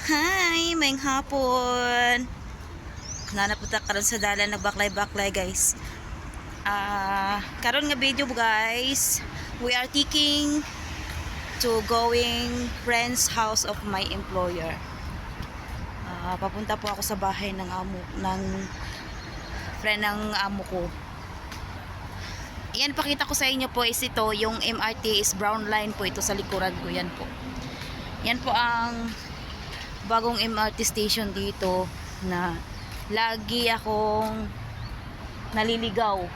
Hi, mayang hapon. Nanapunta karon sa dalan nagbaklay-baklay guys. Karon nga video guys, we are taking to going friend's house of my employer. Papunta po ako sa bahay ng friend ng amo ko. Yan, pakita ko sa inyo po is ito, yung MRT is brown line po ito sa likuran ko, yan po. Yan po ang bagong MRT station dito na lagi akong naliligaw.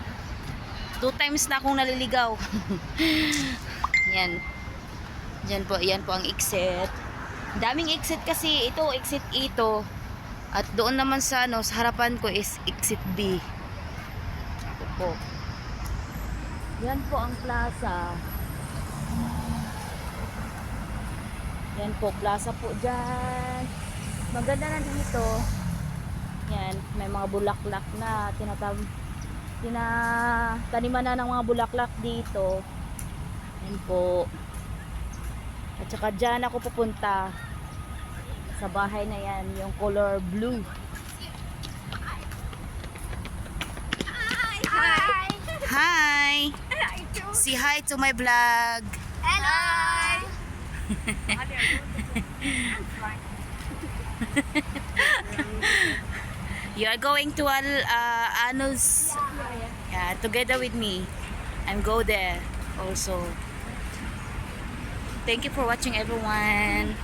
2 times na akong naliligaw. Yan. Yan po ang exit. Daming exit kasi ito, exit ito. At doon naman sa sa harapan ko is exit B. Ito po. Yan po ang plaza. Yan po, plaza po dyan. Maganda na dito. Yan, may mga bulaklak na. Taniman na ng mga bulaklak dito. Yan po. At saka dyan ako pupunta. Sa bahay na yan, yung color blue. Hi! Hi! Say hi to my vlog. Hello! You are going to Anos, yeah, together with me, and go there also. Thank you for watching, everyone.